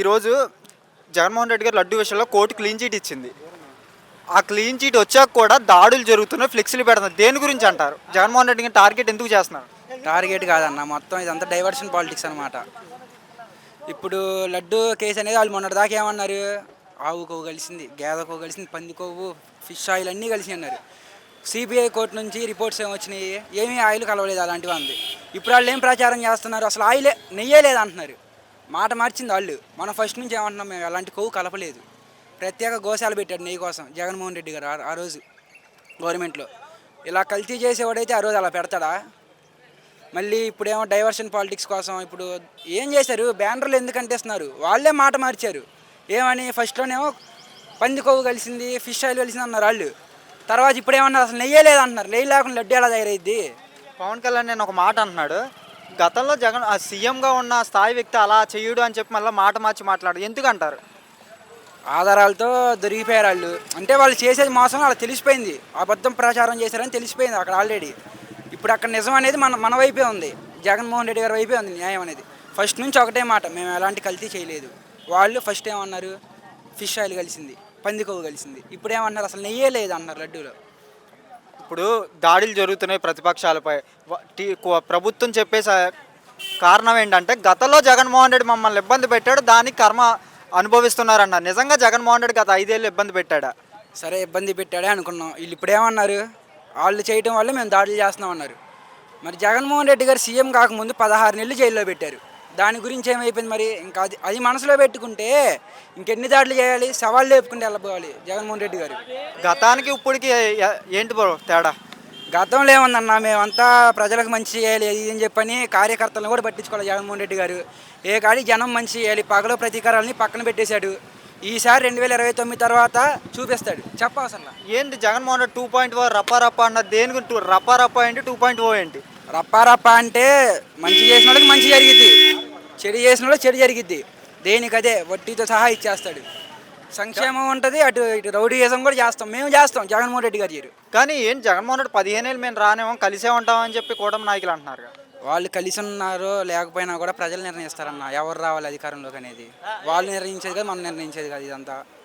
ఈరోజు జగన్మోహన్ రెడ్డి గారు లడ్డు విషయంలో కోర్టు క్లీన్ చీట్ ఇచ్చింది. ఆ క్లీన్ చీట్ వచ్చాక కూడా దాడులు జరుగుతున్నాయి, ఫ్లెక్సీలు పెడుతున్నారు. దేని గురించి అంటారు? జగన్మోహన్ రెడ్డి గారిని టార్గెట్ ఎందుకు చేస్తున్నారు? టార్గెట్ కాదన్న, మొత్తం ఇదంతా డైవర్షన్ పాలిటిక్స్ అనమాట. ఇప్పుడు లడ్డు కేసు అనేది వాళ్ళు మొన్నటి దాకా ఏమన్నారు, ఆవు కొవ్వు కలిసింది, గేదె కొవ్వు కలిసింది, పంది కొవ్వు, ఫిష్ ఆయిల్ అన్నీ కలిసి అన్నారు. సిబిఐ కోర్టు నుంచి రిపోర్ట్స్ ఏమొచ్చినాయి, ఏమీ ఆయిల్ కలవలేదు అలాంటివి అంది. ఇప్పుడు వాళ్ళు ఏం ప్రచారం చేస్తున్నారు, అసలు ఆయిలే నెయ్యే లేదంటున్నారు. మాట మార్చింది వాళ్ళు. మనం ఫస్ట్ నుంచి ఏమంటున్నాం, మేము అలాంటి కొవ్వు కలపలేదు. ప్రత్యేక గోశాల పెట్టాడు నెయ్యి కోసం జగన్మోహన్ రెడ్డి గారు ఆ రోజు గవర్నమెంట్లో. ఇలా కల్తీ చేసేవాడైతే ఆ రోజు అలా పెడతాడా? మళ్ళీ ఇప్పుడేమో డైవర్షన్ పాలిటిక్స్ కోసం ఇప్పుడు ఏం చేశారు, బ్యానర్లు ఎందుకు అంటేస్తున్నారు, వాళ్ళే మాట మార్చారు. ఏమని ఫస్ట్లోనేమో పంది కొవ్వు కలిసింది, ఫిష్ ఆయిల్ కలిసింది అన్నారు వాళ్ళు. తర్వాత ఇప్పుడు ఏమన్నారు, అసలు నెయ్యే లేదంటున్నారు. నెయ్యి లేకుండా లడ్డు ఎలా తయారైద్ది? పవన్ కళ్యాణ్ నేను ఒక మాట అంటున్నాడు, గతంలో జగన్ ఆ సీఎంగా ఉన్న స్థాయి వ్యక్తి అలా చెయ్యడు అని చెప్పి మళ్ళీ మాట మార్చి మాట్లాడు ఎందుకు అంటారు? ఆధారాలతో దొరికిపోయారు వాళ్ళు. అంటే వాళ్ళు చేసేది మోసం వాళ్ళకి తెలిసిపోయింది, అబద్ధం ప్రచారం చేశారని తెలిసిపోయింది అక్కడ ఆల్రెడీ. ఇప్పుడు అక్కడ నిజం అనేది మన వైపే ఉంది, జగన్మోహన్ రెడ్డి గారి వైపే ఉంది న్యాయం అనేది. ఫస్ట్ నుంచి ఒకటే మాట, మేము ఎలాంటి కల్తీ చేయలేదు. వాళ్ళు ఫస్ట్ ఏమన్నారు, ఫిష్ ఆయిల్ కలిసింది, పంది కొవ్వు కలిసింది. ఇప్పుడు ఏమన్నారు, అసలు నెయ్యే లేదు అన్నారు లడ్డూలో. ఇప్పుడు దాడులు జరుగుతున్నాయి ప్రతిపక్షాలపై. ప్రభుత్వం చెప్పే కారణం ఏంటంటే గతంలో జగన్మోహన్ రెడ్డి మమ్మల్ని ఇబ్బంది పెట్టాడు, దానికి కర్మ అనుభవిస్తున్నారన్నారు. నిజంగా జగన్మోహన్ రెడ్డి గత 5 ఏళ్ళు ఇబ్బంది పెట్టాడా? సరే ఇబ్బంది పెట్టాడే అనుకున్నాం. వీళ్ళు ఇప్పుడు ఏమన్నారు, వాళ్ళు చేయటం వల్ల మేము దాడులు చేస్తున్నాం అన్నారు. మరి జగన్మోహన్ రెడ్డి గారు సీఎం కాకముందు 16 నెలలు జైల్లో పెట్టారు. దాని గురించి ఏమైపోయింది మరి? ఇంకా అది మనసులో పెట్టుకుంటే ఇంకెన్ని దాడులు చేయాలి, సవాళ్ళు లేపుకుంటే వెళ్ళిపోవాలి జగన్మోహన్ రెడ్డి గారు. గతానికి ఇప్పటికి ఏంటి బ్రో తేడా? గతంలో ఏముందన్న, మేమంతా ప్రజలకు మంచి చేయాలి అది అని చెప్పని కార్యకర్తలను కూడా పట్టించుకోవాలి జగన్మోహన్ రెడ్డి గారు. ఏ కాడి జనం మంచి చేయాలి, పగల ప్రతీకారాలని పక్కన పెట్టేశాడు. ఈసారి 2029 తర్వాత చూపిస్తాడు, చెప్పవసరం. ఏంటి జగన్మోహన్ రెడ్డి 2.0 రప్పా రప్పా అన్నది దేని గురించి? రప్పా రప్పా ఏంటి, 2.0 ఏంటి? రప్పా అంటే మంచి చేసిన వాళ్ళకి మంచి జరిగిద్ది, చెడు చేసిన వాళ్ళకి చెడు జరిగిద్ది. దేనికదే వడ్డీతో సహా ఇచ్చేస్తాడు. సంక్షేమం ఉంటుంది, అటు ఇటు రౌడీయిజం కూడా చేస్తాం, మేము చేస్తాం, జగన్మోహన్ రెడ్డి గారు చేయరు. కానీ ఏంటి జగన్మోహన్ రెడ్డి 15 ఏళ్ళు మేము రానేమో కలిసే ఉంటామని చెప్పి కూటమి నాయకులు అంటున్నారు. వాళ్ళు కలిసి ఉన్నారో లేకపోయినా కూడా ప్రజలు నిర్ణయిస్తారన్న ఎవరు రావాలి అధికారంలోకి అనేది. వాళ్ళు నిర్ణయించేది కాదు, మనం నిర్ణయించేది కాదు ఇదంతా.